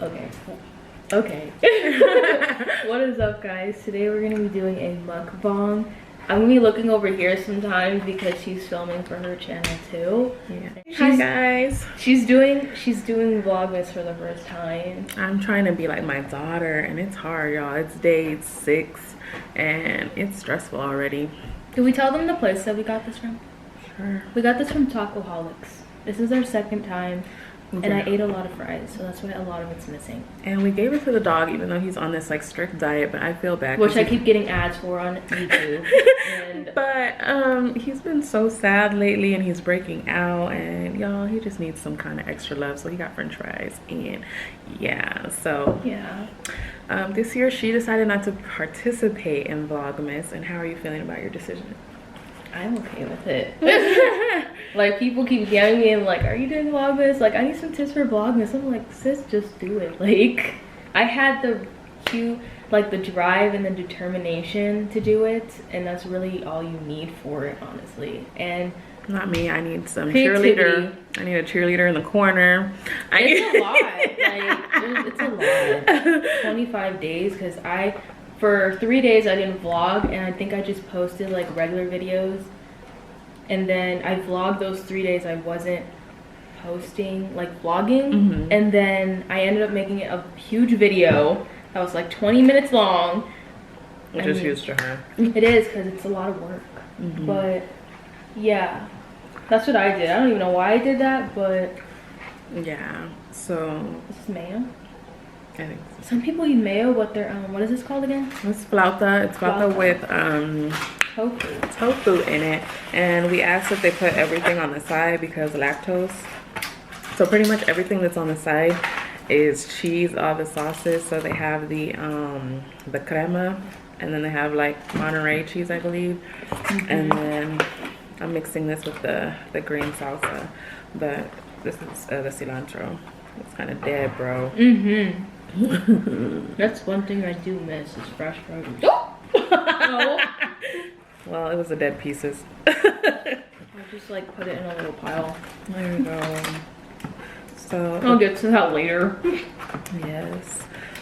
Okay. Okay. What is up, guys? Today we're gonna be doing a mukbang. I'm gonna be looking over here sometimes because she's filming for her channel too. Yeah. Hi guys. She's doing Vlogmas for the first time. I'm trying to be like my daughter and it's hard, y'all. It's day 6 and it's stressful already. Did we tell them the place that we got this from? Sure. We got this from Tacoholics. This is our second time. And I ate a lot of fries, so that's why a lot of it's missing. And we gave it to the dog, even though he's on this like strict diet, but I feel bad. Which I keep getting ads for on YouTube. But he's been so sad lately and he's breaking out, and y'all, he just needs some kind of extra love. So he got french fries, and yeah, so yeah. This year she decided not to participate in Vlogmas. And how are you feeling about your decision? I'm okay with it. Like, people keep DMing me and like, are you doing Vlogmas? Like, I need some tips for Vlogmas. I'm like, sis, just do it. Like, I had the drive and the determination to do it, and that's really all you need for it, honestly. And not me. I need some creativity. Cheerleader. I need a cheerleader in the corner. It's a lot. Like, it's a lot. 25 days, because for 3 days I didn't vlog, and I think I just posted like regular videos, and then I vlogged those 3 days I wasn't posting, like vlogging, and then I ended up making a huge video that was like 20 minutes long, which is huge to her. It is, because it's a lot of work. But yeah, that's what I did. I don't even know why I did that, but yeah. So this is mayo. I think so. Some people eat mayo, but they're what is this called again? It's flauta. It's flauta with tofu in it, and we asked if they put everything on the side because lactose. So pretty much everything that's on the side is cheese, all the sauces. So they have the crema, and then they have like Monterey cheese, I believe, and then I'm mixing this with the green salsa, but this is the cilantro. It's kind of dead, bro. That's one thing I do miss is fresh produce. No. Well, it was the dead pieces. I just like put it in a little pile. There you go. So I'll get to that later. Yes.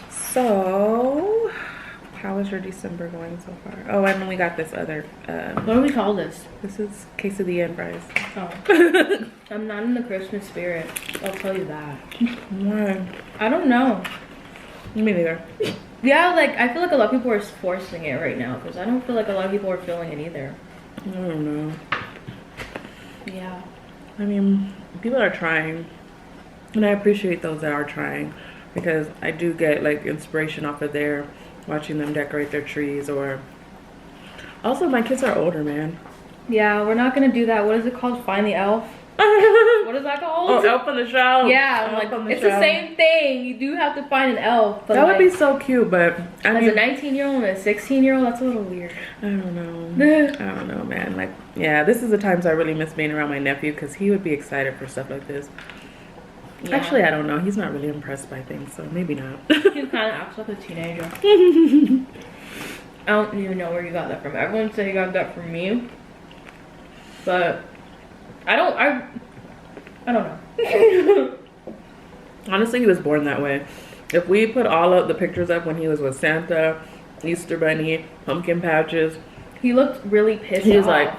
So how is your December going so far? Oh, and then we got this other What do we call this? this is quesadilla and fries. Oh. I'm not in the Christmas spirit, I'll tell you that. Why? I don't know. Me neither. Yeah, like I feel like a lot of people are forcing it right now, because I don't feel like a lot of people are feeling it either. I don't know. Yeah. I mean, people are trying, and I appreciate those that are trying, because I do get like inspiration off of there, watching them decorate their trees. Or also, my kids are older, man. Yeah, we're not gonna do that. What is it called? Find the elf? What is that called? Oh, Elf on the Shelf. Yeah, I'm like, it's the same thing. You do have to find an elf. But that would be so cute, but I mean, as a 19-year-old and a 16-year-old, that's a little weird. I don't know. I don't know, man. Like, yeah, this is the times I really miss being around my nephew, because he would be excited for stuff like this. Yeah. Actually, I don't know. He's not really impressed by things, so maybe not. He kind of acts like a teenager. I don't even know where you got that from. Everyone said you got that from me, but I don't know. Honestly, he was born that way. If we put all of the pictures up when he was with Santa, Easter Bunny, pumpkin patches, he looked really pissed off. He was like,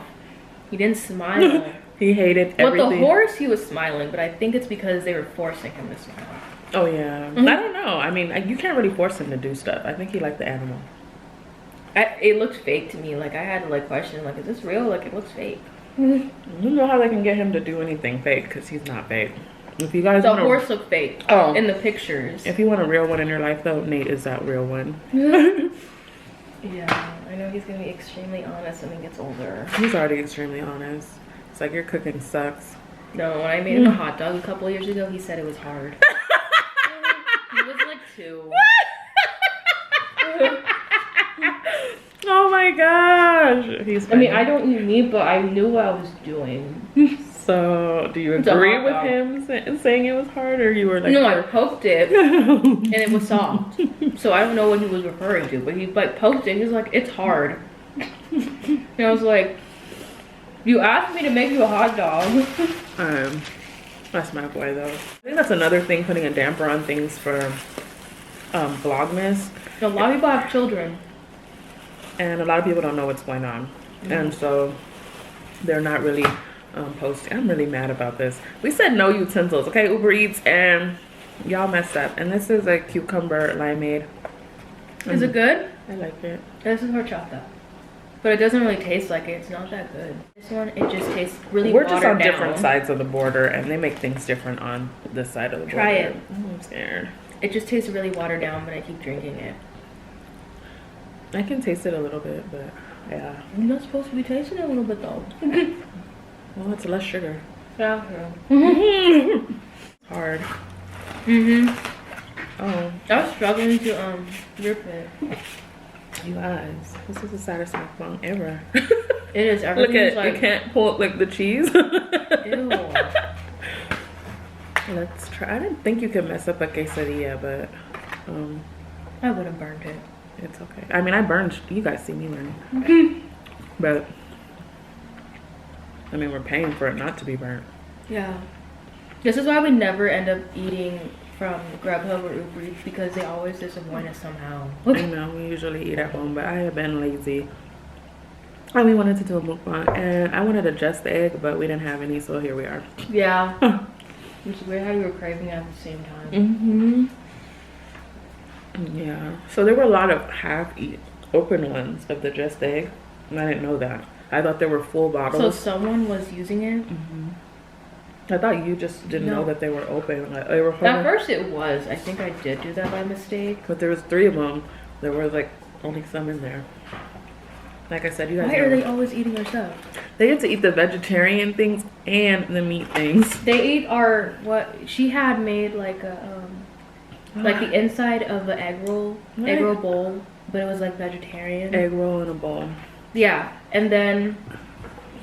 he didn't smile. He hated everything. With the horse, he was smiling, but I think it's because they were forcing him to smile. Oh yeah. I don't know. I mean, you can't really force him to do stuff. I think he liked the animal. It looked fake to me. Like, I had to like question, like, is this real? Like, it looks fake. You know how they can get him to do anything fake, because he's not fake. If you guys the horse looked fake in the pictures. If you want a real one in your life, though, Nate is that real one. Yeah, I know he's gonna be extremely honest when he gets older. He's already extremely honest. It's like, your cooking sucks. No, when I made him a hot dog a couple years ago, he said it was hard. He was like 2. Oh my gosh. I mean, I don't eat meat, but I knew what I was doing. So, do you agree with him saying it was hard, or you were like... No, I poked it, and it was soft. So I don't know what he was referring to, but he like poked it, he was like, it's hard. And I was like, you asked me to make you a hot dog. That's my boy though. I think that's another thing, putting a damper on things for Vlogmas. A lot of people have children. And a lot of people don't know what's going on. And so they're not really posting. I'm really mad about this. We said no utensils, okay, Uber Eats, and y'all messed up. And this is a cucumber limeade. Is it good? I like it. This is horchata. But it doesn't really taste like it. It's not that good. This one, it just tastes really We're just on watered down. different sides of the border, and they make things different on this side of the border. Try it. I'm scared. It just tastes really watered down, but I keep drinking it. I can taste it a little bit, but yeah. You're not supposed to be tasting it a little bit though. Well, it's less sugar. Yeah. Hard. Oh, I was struggling to rip it. you guys, this is the saddest mukbang ever. It is. Look Everything's at, like, you can't pull like the cheese. ew. Let's try. I didn't think you could mess up a quesadilla, but I would have burned it. it's okay. I mean, I burned. You guys see me burn, but I mean, we're paying for it not to be burnt. Yeah. This is why we never end up eating from Grubhub or Uber Eats, because they always disappoint us somehow. I know we usually eat at home, but I have been lazy. And we wanted to do a mukbang, and I wanted a just egg, but we didn't have any, so here we are. Yeah. It's weird how you were craving at the same time. Yeah. So there were a lot of open ones of the just egg, and I didn't know that. I thought there were full So bottles. someone was using it? I thought you just didn't know No. that they were open. Like, they were At whole, first it was. I think I did do that by mistake. but there was 3 of them. There was like only some in there. Like I said, you guys Why are know. they always eating our stuff? They get to eat the vegetarian things and the meat things. They ate our, what she had made, like a like the inside of an egg roll bowl, but it was like vegetarian. Egg roll in a bowl. Yeah, and then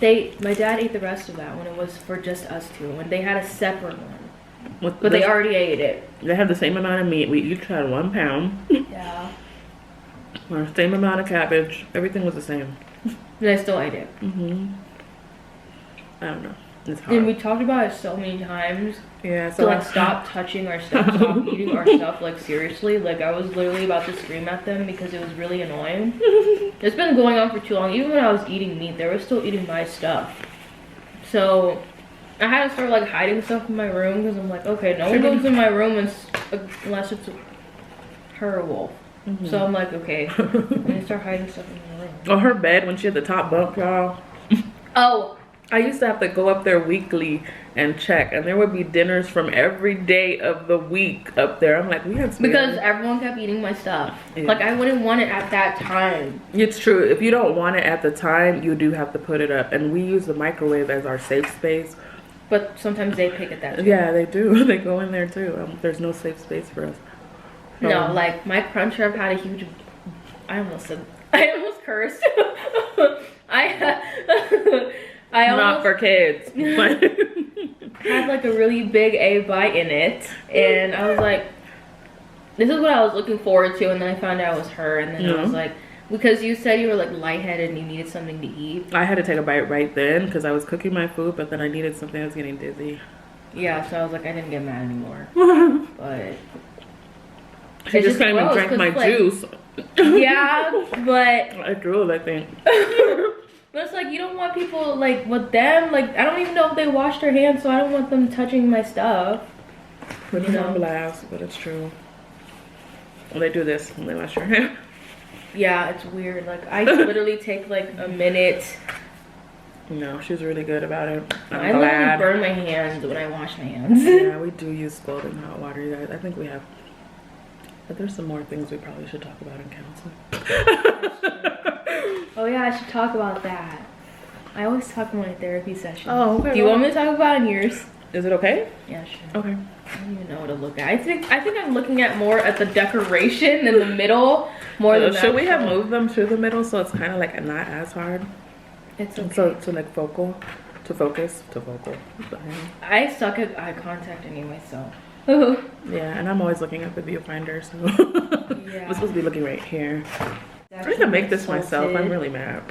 my dad ate the rest of that when it was for just us two, when they had a separate one, but they already ate it. They had the same amount of meat. We each had 1 pound. Yeah, Or same amount of cabbage. Everything was the same. but I still ate it. I don't know. It's hard. And we talked about it so many times. Yeah, To so like stop touching our stuff, stop eating our stuff, like seriously. Like I was literally about to scream at them because it was really annoying. It's been going on for too long. Even when I was eating meat, they were still eating my stuff. So I had to start like hiding stuff in my room because I'm like, okay, no one goes in my room unless it's her wolf. So I'm like, okay, I'm gonna start hiding stuff in my room. Oh, her bed when she had the top bunk, y'all. Oh, I used to have to go up there weekly and check, and there would be dinners from every day of the week up there. I'm like, we had because everyone kept eating my stuff. Yeah. Like I wouldn't want it at that time. It's true. If you don't want it at the time, you do have to put it up. And we use the microwave as our safe space. But sometimes they pick at that too. Yeah, they do. They go in there too. There's no safe space for us. No, like my crunch wrap had a huge. I almost cursed. I Not almost for kids. But had like a really big A bite in it, and I was like, "This is what I was looking forward to." And then I found out it was her, and then I was like, because you said you were like lightheaded and you needed something to eat. I had to take a bite right then because I was cooking my food, but then I needed something. I was getting dizzy. Yeah, so I was like, I didn't get mad anymore, but. She It's just can't even gross, drink 'cause, my like, juice. Yeah, but I drooled, I think. but it's like you don't want people like with them. Like I don't even know if they washed their hands, so I don't want them touching my stuff. Put it on blast, but it's true. Well, they do this when they wash their hands. Yeah, it's weird. Like I literally take like a minute. No, she was really good about it. I I'm literally glad. burn my hands when I wash my hands. Yeah, we do use scalding hot water, you guys. I think we have. But there's some more things we probably should talk about in counseling. Oh yeah, I should talk about that. I always talk in my therapy session. Oh, okay. Do you want me to talk about it in yours? Is it okay? Yeah, sure. Okay. I don't even know what to look at. I think I'm looking at more at the decoration in the middle more than Should that. we have moved them to the middle so it's kind of like not as hard? It's okay. So to like focal, to focus, to focal. I suck at eye contact anyway, so. Yeah, and I'm always looking at the viewfinder, so Yeah. I'm supposed to be looking right here. I need to make this myself. I'm really mad.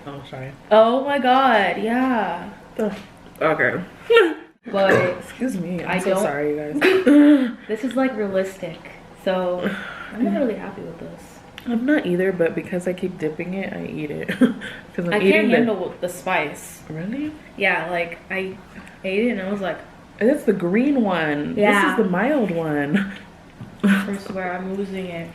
Oh, sorry. Oh my god, yeah. Okay. but excuse me, I I'm so don't- sorry, you guys. this is like realistic. So I'm not really happy with this. I'm not either, but because I keep dipping it, I eat it. Because I can't handle the spice. Really? Yeah, like I ate it and I was like, It's the green one. Yeah. This is the mild one. I swear I'm losing it.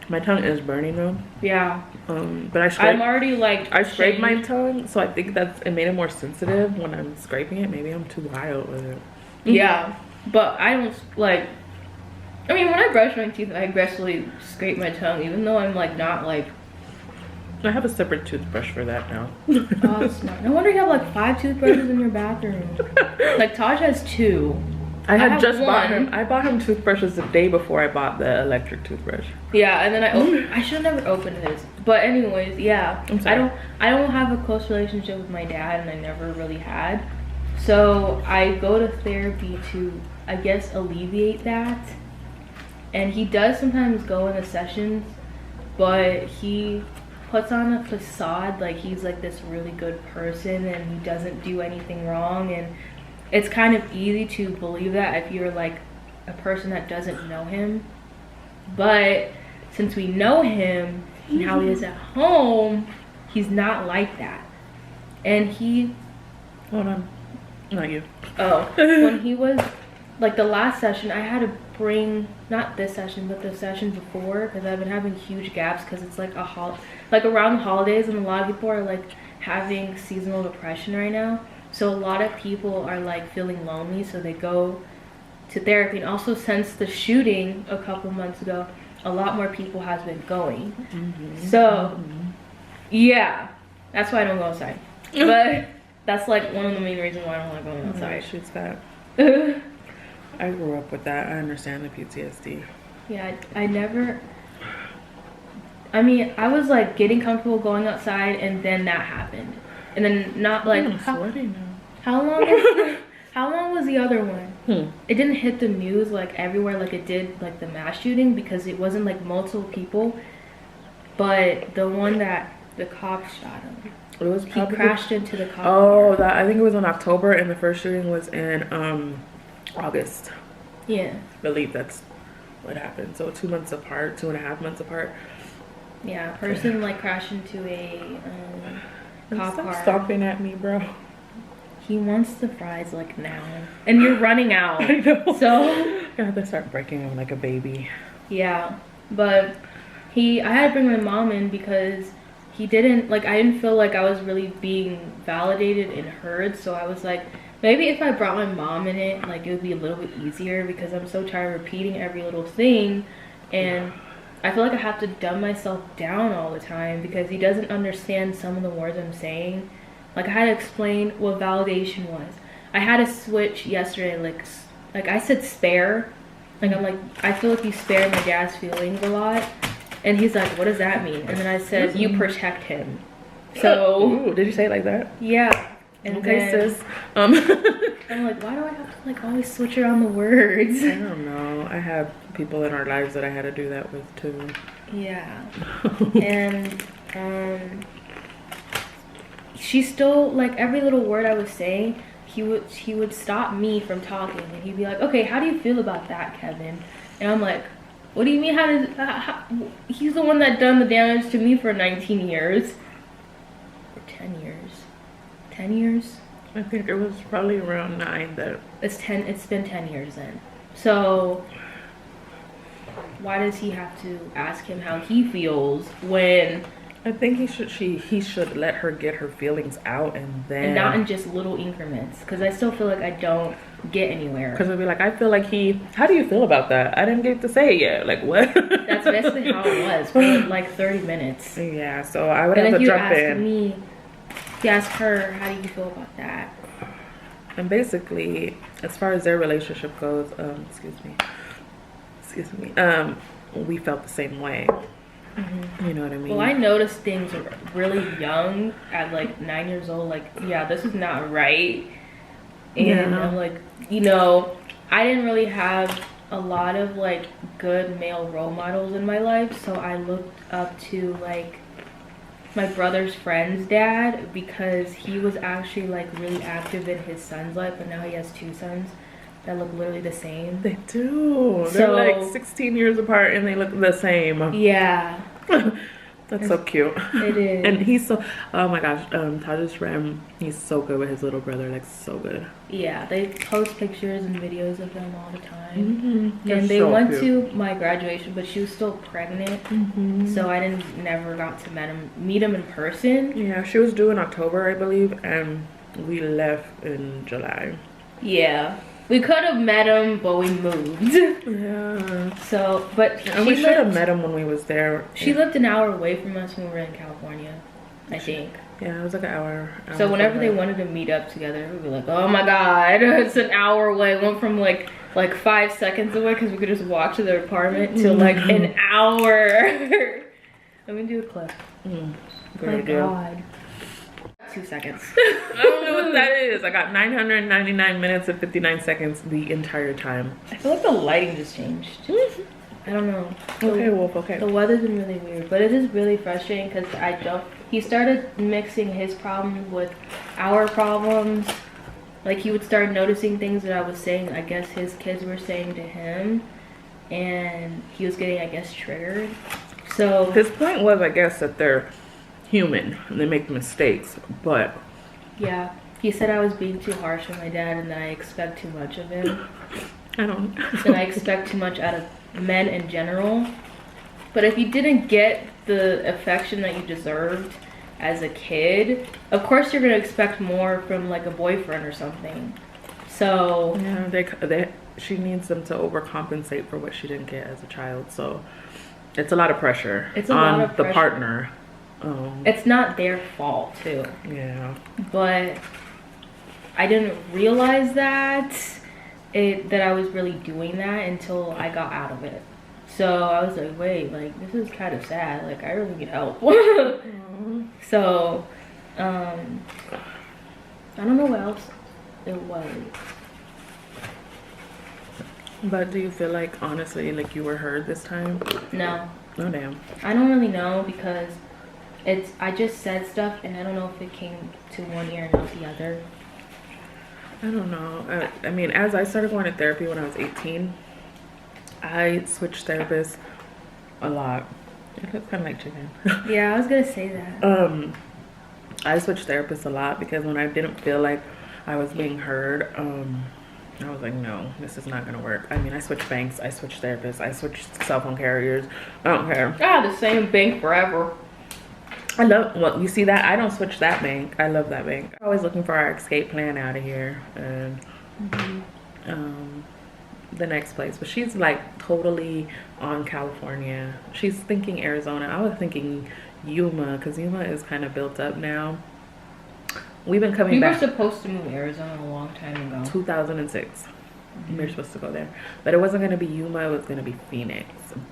My tongue is burning though. Yeah. But I I'm scraped. already like. I scraped my shaking. tongue, so I think it made it more sensitive when I'm scraping it. Maybe I'm too wild with it. Yeah, but I don't like. I mean, when I brush my teeth, I aggressively scrape my tongue, even though I'm like not like. I have a separate toothbrush for that now. Oh, it's not. No wonder you have like 5 toothbrushes in your bathroom. Like Taj has 2. I had have just bought one. him. I bought him toothbrushes the day before I bought the electric toothbrush. Yeah, and then I should have never opened his. But anyways, yeah. I'm sorry. I don't have a close relationship with my dad, and I never really had. So I go to therapy to, I guess, alleviate that. And he does sometimes go in the sessions, but he puts on a facade like he's like this really good person and he doesn't do anything wrong, and it's kind of easy to believe that if you're like a person that doesn't know him. But since we know him and how he is at home, he's not like that. And he Hold on. Not you. when he was like the last session, I had to bring, not this session but the session before, because I've been having huge gaps because it's like like around the holidays, and a lot of people are like having seasonal depression right now. So a lot of people are like feeling lonely, so they go to therapy. And also since the shooting a couple months ago, a lot more people has been going. So yeah, that's why I don't go outside. But that's like one of the main reasons why I don't like going outside. Shoots that. I grew up with that. I understand the PTSD. Yeah, I mean, I was like getting comfortable going outside, and then that happened. And then not like, I'm sweaty now. how long was the other one? It didn't hit the news like everywhere like it did like the mass shooting, because it wasn't like multiple people. But the one that the cops shot him. It was He probably crashed into the cop Oh, car. I think it was in October, and the first shooting was in August. Yeah. I believe that's what happened. So 2 months apart, 2.5 months apart. Yeah, a person like crashed into a cop Stop car. stomping at me, bro. He wants the fries like now, and you're running out. I know. So I have to start breaking him like a baby. yeah, but I had to bring my mom in because he didn't like, I didn't feel like I was really being validated and heard. So I was like, maybe if I brought my mom in it, like it would be a little bit easier, because I'm so tired of repeating every little thing, and I feel like I have to dumb myself down all the time because he doesn't understand some of the words I'm saying. Like I had to explain what validation was. I had to switch yesterday, like I said spare. Like I'm like, I feel like you spare my dad's feelings a lot. And he's like, what does that mean? And then I said, you protect him. So Ooh, did you say it like that? yeah. And Okay, then sis. I'm like, why do I have to like always switch around the words? I don't know. I have people in our lives that I had to do that with too. Yeah. And she still, like every little word I was saying, he would stop me from talking, and he'd be like, okay, how do you feel about that, Kevin? And I'm like, what do you mean? He's the one that done the damage to me for 19 years. Or 10 years. 10 years? I think it was probably around 9 that. It's been 10 years then. So why does he have to ask him how he feels when? I think he should let her get her feelings out, and then. And not in just little increments, because I still feel like I don't get anywhere. Because it'd be like, I feel like how do you feel about that? I didn't get to say it yet. Like, what? That's basically how it was for like 30 minutes. Yeah, so I would And have then to he jump asked in. me, he asked her, how do you feel about that? And basically, as far as their relationship goes, excuse me, we felt the same way. You know what I mean? Well, I noticed things really young at like 9 years old. Like, yeah, this is not right. And Yeah. I'm like, you know, I didn't really have a lot of like good male role models in my life. So I looked up to like my brother's friend's dad because he was actually like really active in his son's life, but now he has 2 sons that look literally the same. They do. They're like 16 years apart and they look the same. Yeah. That's so cute. It is. And he's so, oh my gosh, Taj's friend, he's so good with his little brother, like so good. Yeah, they post pictures and videos of them all the time. Mm-hmm. And they went to my graduation, but she was still pregnant. Mm-hmm. So I never got to meet him in person. Yeah, she was due in October, I believe, and we left in July. Yeah. We could have met him, but we moved. Yeah. So, but and we should have met him when we was there. She lived an hour away from us when we were in California, I think. Yeah, it was like an hour. So whenever they wanted to meet up together, we'd be like, oh my god, it's an hour away. It went from like 5 seconds away because we could just walk to their apartment to like an hour. Let me do a clip. Oh my god. 2 seconds. I don't know what that is. I got 999 minutes and 59 seconds the entire time. I feel like the lighting just changed. I don't know. Okay, Wolf, okay. The weather's been really weird, but it is really frustrating because he started mixing his problems with our problems. Like he would start noticing things that I was saying, I guess his kids were saying to him, and he was getting, I guess, triggered. So his point was, I guess, that they're human and they make mistakes, but yeah, he said I was being too harsh on my dad and that I expect too much of him. And I expect too much out of men in general. But if you didn't get the affection that you deserved as a kid, of course you're gonna expect more from like a boyfriend or something. So yeah, she needs them to overcompensate for what she didn't get as a child. So it's a lot of pressure on the partner. It's not their fault too. Yeah. But I didn't realize that I was really doing that until I got out of it. So I was like, wait, like this is kind of sad. Like I really need help. So I don't know what else it was. But do you feel like honestly like you were heard this time? No. Oh damn. I don't really know because I just said stuff and I don't know if it came to one ear and not the other. I don't know. I mean, as I started going to therapy when I was 18, I switched therapists a lot. It looks kind of like chicken. Yeah, I was gonna say that. I switched therapists a lot because when I didn't feel like I was being heard, I was like, no, this is not gonna work. I mean, I switched banks, I switched therapists, I switched cell phone carriers. I don't care. I had the same bank forever. I love, well, you see that? I don't switch that bank. I love that bank. Always looking for our escape plan out of here. And the next place. But she's like totally on California. She's thinking Arizona. I was thinking Yuma because Yuma is kind of built up now. We've been coming back. We were supposed to move to Arizona a long time ago. 2006. We were supposed to go there, but it wasn't going to be Yuma, it was going to be Phoenix.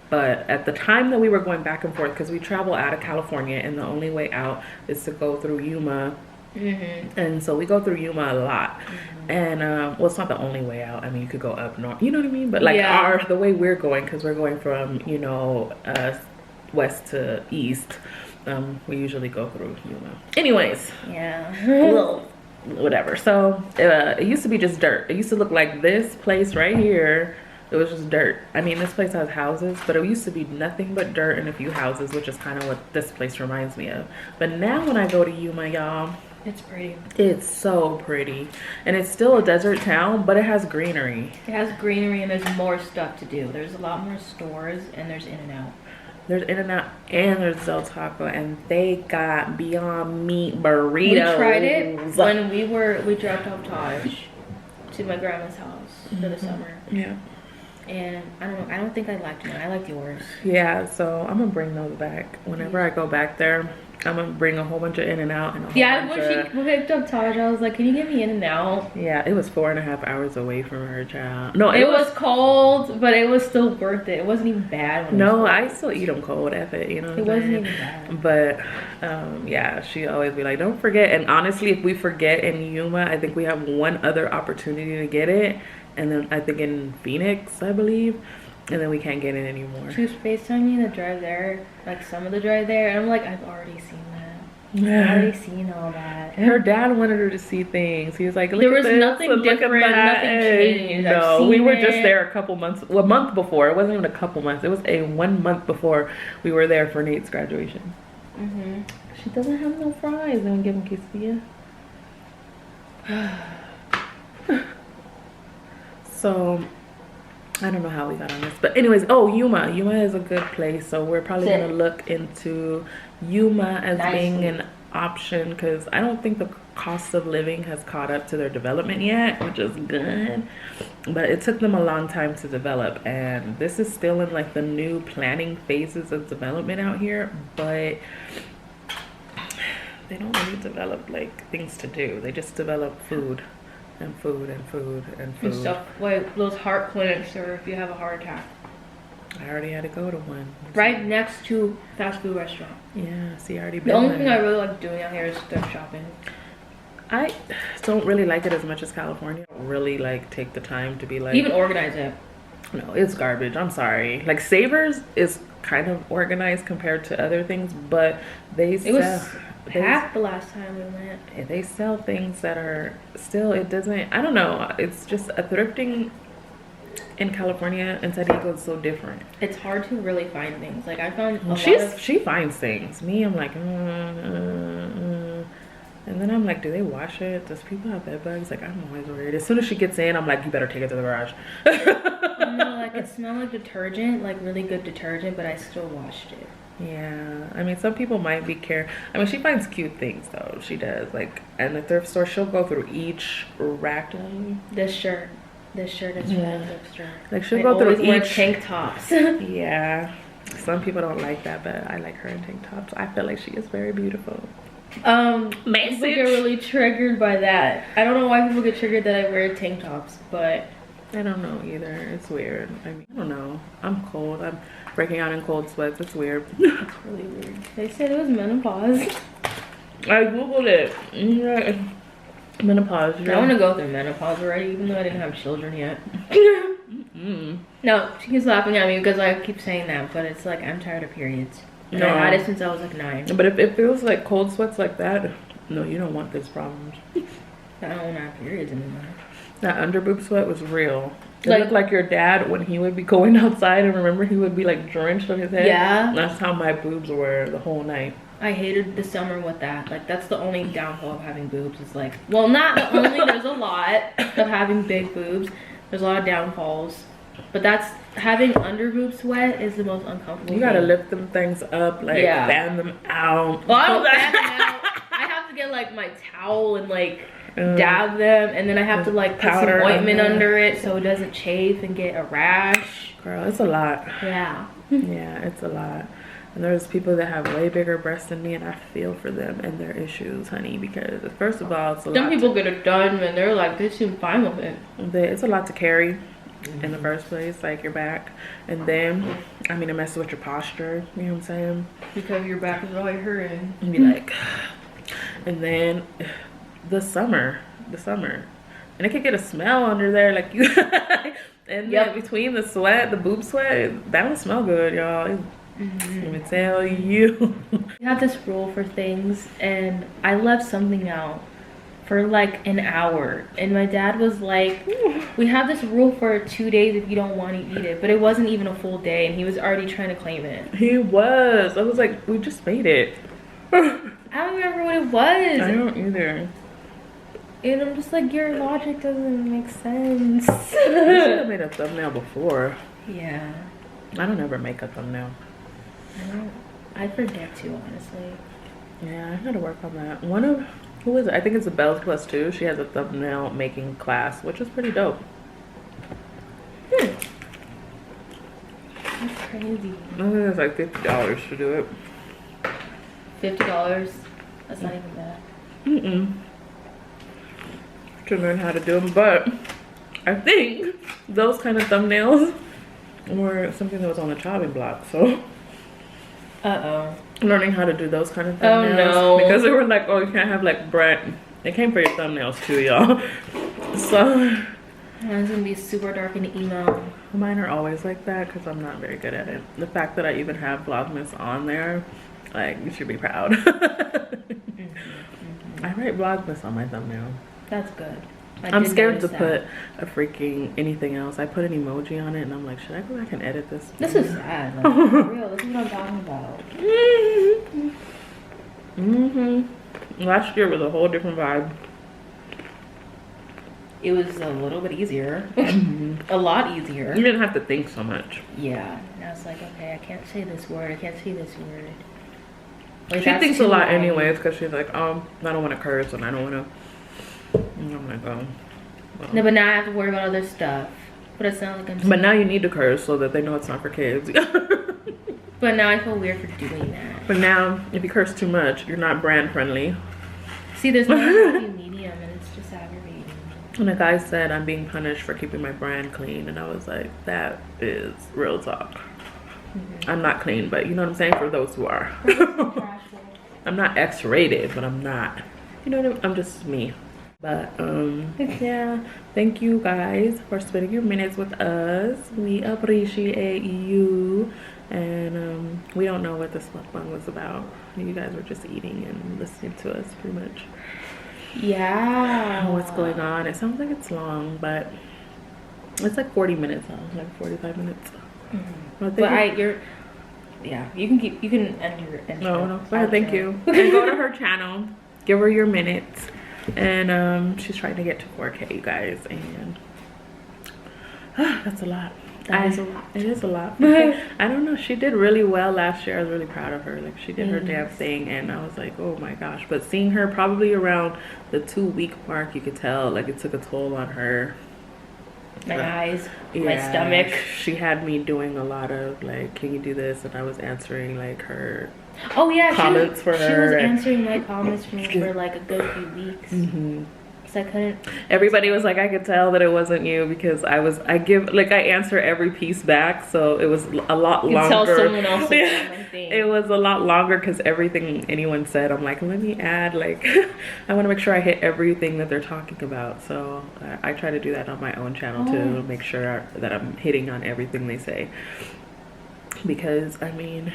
But at the time that we were going back and forth, because we travel out of California and the only way out is to go through Yuma, and so we go through Yuma a lot. And well, it's not the only way out. I mean, you could go up north, you know what I mean, but like the way we're going, because we're going from, you know, west to east, we usually go through Yuma anyways. Whatever. So it used to be just dirt. It used to look like this place right here. It was just dirt. I mean, this place has houses, but it used to be nothing but dirt and a few houses, which is kind of what this place reminds me of. But now when I go to Yuma, y'all, it's pretty. It's so pretty. And it's still a desert town, but it has greenery. It has greenery and there's more stuff to do. There's a lot more stores and there's In-N-Out. There's In-N-Out and there's Del Taco, and they got Beyond Meat burritos. We tried it when we dropped off Taj to my grandma's house for the summer. Yeah. And I don't think I liked it. I liked yours. Yeah, so I'm gonna bring those back. Whenever I go back there, I'm gonna bring a whole bunch of In-N-Out and when she picked up Taj, I was like, can you get me In-N-Out? Yeah, it was 4.5 hours away from her, child. No, it was cold, but it was still worth it. It wasn't even bad. No, I still eat them cold. F it, you know what I'm saying? It wasn't even bad. But yeah, she always be like, don't forget. And honestly, if we forget in Yuma, I think we have one other opportunity to get it, and then I think in Phoenix, I believe, and then we can't get it anymore. She was FaceTiming me the drive there, like some of the drive there, and I'm like, I've already seen that. I've already seen all that. Her dad wanted her to see things. He was like, look there at was this, nothing and look at different, that. nothing changed. No, we were just there a couple months, well, a month before. It wasn't even a couple months. It was a 1 month before we were there for Nate's graduation. She doesn't have no fries. I'm giving quesadilla. So I don't know how we got on this, but anyways, oh, Yuma is a good place, so we're probably gonna look into Yuma as being an option, because I don't think the cost of living has caught up to their development yet, which is good, but it took them a long time to develop, and this is still in like the new planning phases of development out here, but they don't really develop like things to do. They just develop food and food and food and food and stuff, like those heart clinics, or if you have a heart attack. I already had to go to one. Right next to fast food restaurant. Yeah, see, I already been The only there. thing I really like doing out here is thrift shopping. I don't really like it as much as California. I don't really like take the time to be like, Even organize it. no, it's garbage. I'm sorry. Like Savers is kind of organized compared to other things, but It was packed the last time we went. they sell things that are still, it doesn't, I don't know, it's just a thrifting in California and San Diego is so different. It's hard to really find things. Like I found She finds things. Me, I'm like, and then I'm like, do they wash it? Does people have bed bugs? Like, I'm always worried. As soon as she gets in, I'm like, you better take it to the garage. No, like it smelled like detergent, like really good detergent, but I still washed it. Yeah, I mean, some people might be I mean, she finds cute things though. She does. Like, in the thrift store, she'll go through each rack. This shirt is from the thrift store. Like, she'll go through wear each tank tops. Yeah, some people don't like that, but I like her in tank tops. I feel like she is very beautiful. People get really triggered by that. I don't know why people get triggered that I wear tank tops, but I don't know either. It's weird. I mean, I don't know. I'm cold. I'm breaking out in cold sweats. It's weird. it's really weird. They said it was menopause. I googled it. Yeah. Menopause. I want to go through menopause already, even though I didn't have children yet. No, she keeps laughing at me because I keep saying that, but it's like I'm tired of periods. And I had it since I was like 9. But if it feels like cold sweats like that, no, you don't want these problems. I don't want to have periods anymore. That underboob sweat was real. It looked like your dad when he would be going outside, and remember he would be like drenched on his head. Yeah. That's how my boobs were the whole night. I hated the summer with that. Like that's the only downfall of having boobs. Is like, well, not the only. There's a lot of having big boobs. There's a lot of downfalls, but that's having underboob sweat is the most uncomfortable. You gotta lift them things up, like fan them out. Well, I don't fan them out. I have to get like my towel and like dab them, and then I have to like put some ointment under it so it doesn't chafe and get a rash. Girl, it's a lot. Yeah. Yeah, it's a lot. And there's people that have way bigger breasts than me, and I feel for them and their issues, honey, because first of all, it's a lot. Some people get it done and they're like, they seem fine with it. It's a lot to carry in the first place, like your back. And then, I mean, it messes with your posture, you know what I'm saying? Because your back is always hurting. And be like, and then the summer. And it could get a smell under there, like you, and then between the sweat, the boob sweat, that don't smell good, y'all. Let me tell you. We have this rule for things, and I left something out for like an hour, and my dad was like, we have this rule for 2 days if you don't want to eat it, but it wasn't even a full day, and he was already trying to claim it. He was. I was like, we just made it. I don't remember what it was. I don't either. And I'm just like, your logic doesn't make sense. I should have made a thumbnail before. Yeah. I don't ever make a thumbnail. I forget to, honestly. Yeah, I gotta work on that. Who is it? I think it's the Bells Plus 2. She has a thumbnail making class, which is pretty dope. That's crazy. I think it's like $50 to do it. $50? That's not even bad. To learn how to do them, but I think those kind of thumbnails were something that was on the chopping block, so learning how to do those kind of thumbnails. Oh no, because they were like, oh, you can't have like Brett. It came for your thumbnails too, y'all. So mine's gonna be super dark and emo. mine are always like that because I'm not very good at it. The fact that I even have Vlogmas on there, like, you should be proud. I write Vlogmas on my thumbnail. That's good. I'm scared to put a freaking anything else. I put an emoji on it and I'm like, should I go back and edit this? This is sad. Like, for real. This is what I'm talking about. Last year was a whole different vibe. It was a little bit easier. A lot easier. You didn't have to think so much. Yeah. Now it's like, okay, I can't say this word. I can't say this word. Like, she thinks a lot anyways because she's like, oh, I don't want to curse and I don't want to. I'm like, oh. Well. No, but now I have to worry about other stuff. But it's not like I'm. But now you need to curse so that they know it's not for kids. But now I feel weird for doing that. But now, if you curse too much, you're not brand friendly. See, there's no happy medium, and it's just aggravating. And a guy said I'm being punished for keeping my brand clean, and I was like, that is real talk. I'm not clean, but you know what I'm saying, for those who are. I'm not X-rated, but I'm not. You know what I'm just me. But yeah, thank you guys for spending your minutes with us. We appreciate you. And we don't know what this mukbang was about. You guys were just eating and listening to us pretty much. Yeah. What's going on? It sounds like it's long, but it's like 40 minutes now, like 45 minutes. But yeah, you can end your intro. No, thank you. And go to her channel, give her your minutes. And she's trying to get to 4K, you guys, and that's a lot. That is a lot. It is a lot. I don't know, she did really well last year. I was really proud of her. Like, she did her damn thing, and I was like, oh my gosh. But seeing her probably around the 2-week mark, you could tell like it took a toll on her. My eyes, my stomach. She had me doing a lot of like, can you do this? And I was answering like her comments for her. She was answering my comments for me for like a good few weeks. So I couldn't. Everybody was like, I could tell that it wasn't you because I answer every piece back, so it was a lot longer. Tell someone else thing. It was a lot longer because everything anyone said, I'm like, let me add, like, I want to make sure I hit everything that they're talking about. So I try to do that on my own channel too, make sure that I'm hitting on everything they say. Because I mean,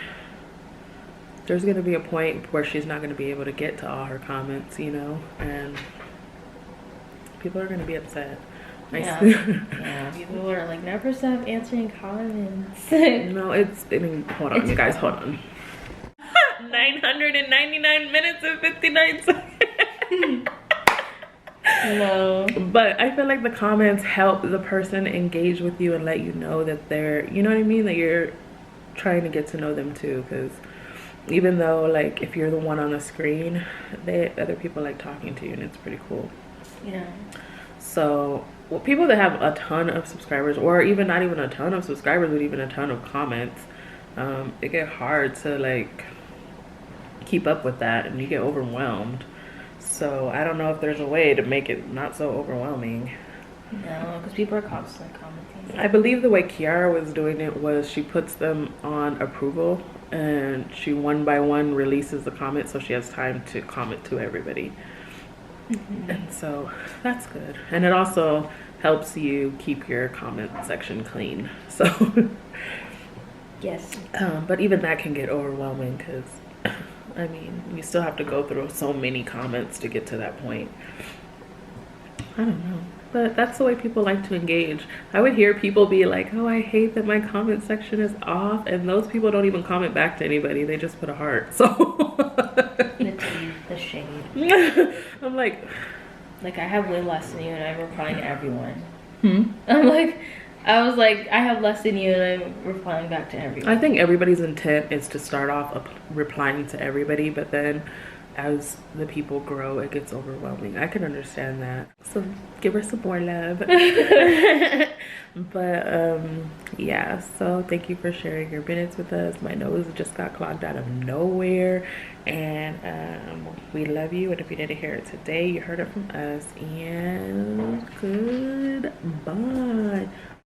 there's gonna be a point where she's not gonna be able to get to all her comments, you know, and people are gonna be upset. Yeah, people are like, never stop answering comments. No, I mean, hold on, you guys, hold on. 999 minutes and 59 seconds. No. But I feel like the comments help the person engage with you and let you know that they're, you know what I mean, that you're trying to get to know them too. Because even though, like, if you're the one on the screen, other people like talking to you, and it's pretty cool. Yeah. So, well, people that have a ton of subscribers, or even not even a ton of subscribers, but even a ton of comments, it get hard to like keep up with that, and you get overwhelmed. So I don't know if there's a way to make it not so overwhelming. No, because people are constantly commenting. I believe the way Kiara was doing it was she puts them on approval, and she one by one releases the comments, so she has time to comment to everybody. And so that's good, and it also helps you keep your comment section clean. So yes, but even that can get overwhelming because I mean, you still have to go through so many comments to get to that point. I don't know, but that's the way people like to engage. I would hear people be like, oh, I hate that my comment section is off, and those people don't even comment back to anybody, they just put a heart. So the shade. I'm like I have way less than you, and I'm replying to everyone. I was like, I have less than you, and I'm replying back to everyone. I think everybody's intent is to start off replying to everybody, but then as the people grow, it gets overwhelming. I can understand that. So give her some more love. But yeah, so thank you for sharing your minutes with us. My nose just got clogged out of nowhere, and we love you. And if you didn't hear it today, you heard it from us. And goodbye.